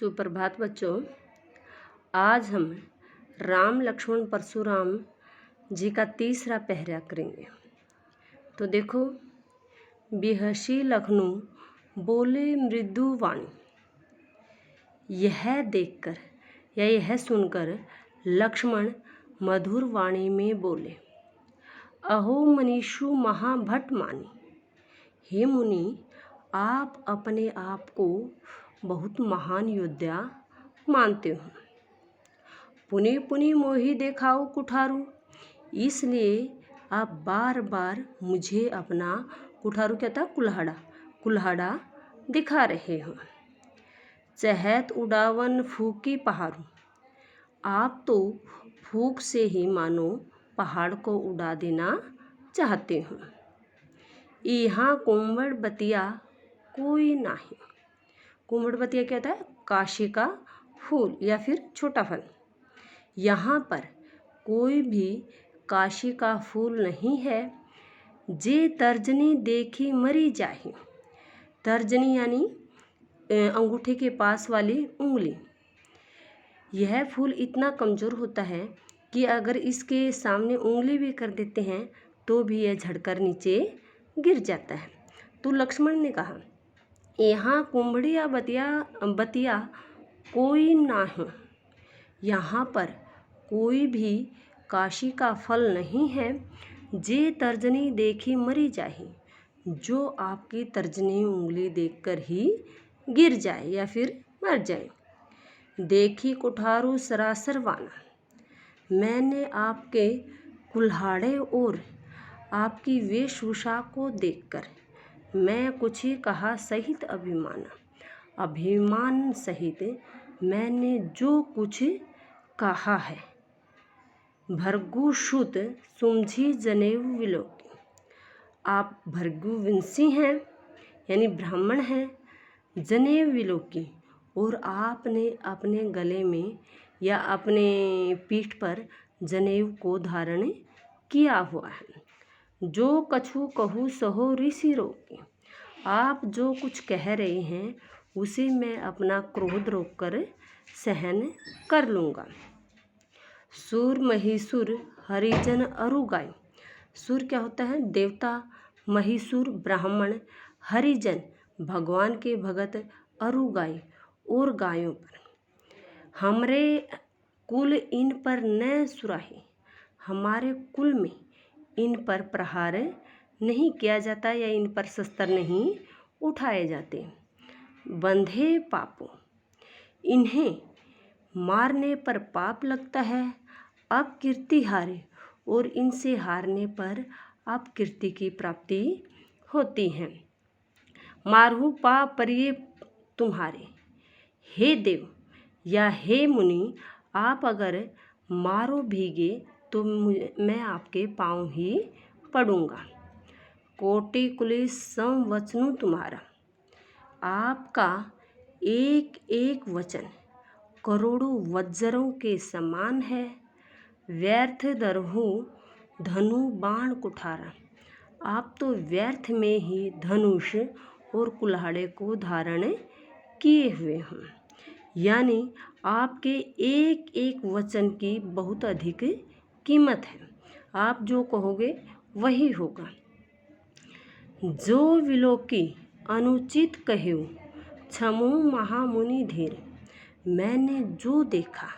सुप्रभात बच्चों। आज हम राम लक्ष्मण परशुराम जी का तीसरा पहरा करेंगे। तो देखो, बिहसी लखनऊ बोले मृदु वाणी। यह देखकर या यह सुनकर लक्ष्मण मधुर वाणी में बोले, अहो मनीषु महाभट मानी। हे मुनि, आप अपने आप को बहुत महान योद्धा मानते हो। पुनि पुनि मोहि देखाओ कुठारू, इसलिए आप बार बार मुझे अपना कुठारू क्या था, कुल्हाड़ा दिखा रहे हो। चहत उड़ावन फूकी पहाड़ू, आप तो फूक से ही मानो पहाड़ को उड़ा देना चाहते हो। यहाँ कुंवड़ बतिया कोई नहीं। कुंवड़ बतिया क्या था, काशी का फूल या फिर छोटा फल। यहाँ पर कोई भी काशी का फूल नहीं है। जे तर्जनी देखी मरी जाही। तर्जनी यानी अंगूठे के पास वाली उंगली। यह फूल इतना कमज़ोर होता है कि अगर इसके सामने उंगली भी कर देते हैं तो भी यह झड़कर नीचे गिर जाता है। तो लक्ष्मण ने कहा, यहाँ कुंभड़िया बतिया कोई ना हो। यहाँ पर कोई भी काशी का फल नहीं है। जे तर्जनी देखी मरी जाही, जो आपकी तर्जनी उंगली देखकर ही गिर जाए या फिर मर जाए। देखी कुठारू सरासर वाना, मैंने आपके कुल्हाड़े और आपकी वेशभूषा को देखकर मैं कुछ ही कहा सहित अभिमान सहित मैंने जो कुछ कहा है। भृगु सुत सुमझी जनेऊ विलोकी, आप भृगुवंशी हैं यानी ब्राह्मण हैं। जनेऊ विलोकी, और आपने अपने गले में या अपने पीठ पर जनेऊ को धारण किया हुआ है। जो कछु कहूँ सहो ऋषि रोकी, आप जो कुछ कह रहे हैं उसे मैं अपना क्रोध रोककर सहन कर लूँगा। सूर महिषुर हरिजन अरु गाय, सूर क्या होता है, देवता, महिषुर ब्राह्मण, हरिजन भगवान के भगत, अरु गाय और गायों पर। हमरे कुल इन पर न सुराही, हमारे कुल में इन पर प्रहार नहीं किया जाता या इन पर शस्त्र नहीं उठाए जाते। बंधे पापों, इन्हें मारने पर पाप लगता है। अब कीर्ति हारे, और इनसे हारने पर अब कीर्ति की प्राप्ति होती है। मारहु पाप परिये तुम्हारे, हे देव या हे मुनि, आप अगर मारो भीगे तो मैं आपके पाँव ही पड़ूंगा। कोटि कुलिस संवचनु तुम्हारा, आपका एक एक वचन करोड़ों वज्रों के समान है। व्यर्थ दरहु धनु बाण कुठारा, आप तो व्यर्थ में ही धनुष और कुल्हाड़े को धारण किए हुए हैं। यानी आपके एक एक वचन की बहुत अधिक कीमत है। आप जो कहोगे वही होगा। जो विलोकी अनुचित कहेऊ क्षमो महामुनि धीर, मैंने जो देखा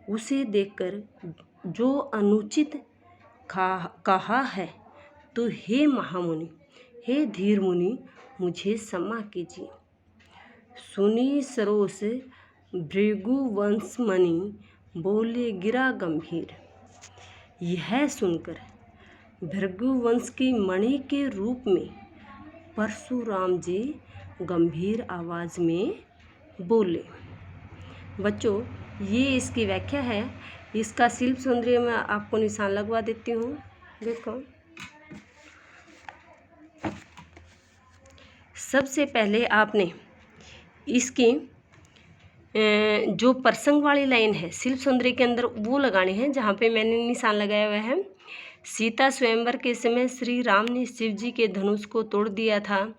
उसे देखकर जो अनुचित कहा है तो हे महामुनि, हे धीर मुनि, मुझे क्षमा कीजिए। सुनी सरोस भृगुवंशमणि बोले गिरा गंभीर, यह सुनकर भृगुवंश की मणि के रूप में परशुराम जी गंभीर आवाज़ में बोले। बच्चों, ये इसकी व्याख्या है। इसका शिल्प सौंदर्य में आपको निशान लगवा देती हूँ। देखो, सबसे पहले आपने इसकी जो प्रसंग वाली लाइन है शिल्प सौंदर्य के अंदर वो लगानी है जहाँ पे मैंने निशान लगाया हुआ है। सीता स्वयंवर के समय श्री राम ने शिव जी के धनुष को तोड़ दिया था।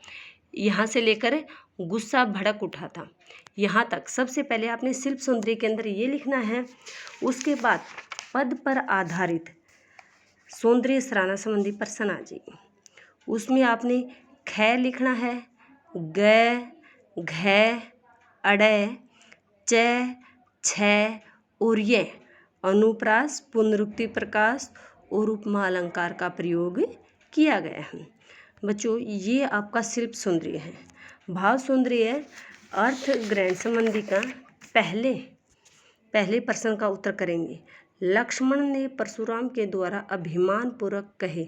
यहाँ से लेकर गुस्सा भड़क उठा था। यहाँ तक सबसे पहले आपने शिल्प सौंदर्य के अंदर ये लिखना है। उसके बाद पद पर आधारित सौंदर्य सराहना संबंधी प्रश्न आ जाएगी। उसमें आपने ख लिखना है, ग, घ, अड़, च, छ और ये अनुप्रास, पुनरुक्ति प्रकाश और उपमा अलंकार का प्रयोग किया गया है। बच्चों, ये आपका शिल्प सौंदर्य है। भाव सौंदर्य अर्थ ग्रहण संबंधी का पहले प्रश्न का उत्तर करेंगे। लक्ष्मण ने परशुराम के द्वारा अभिमान पूर्वक कहे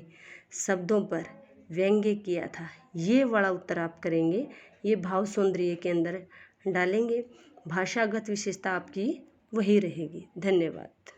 शब्दों पर व्यंग्य किया था, ये वाला उत्तर आप करेंगे। ये भाव सौंदर्य के अंदर डालेंगे। भाषागत विशेषता आपकी वही रहेगी। धन्यवाद।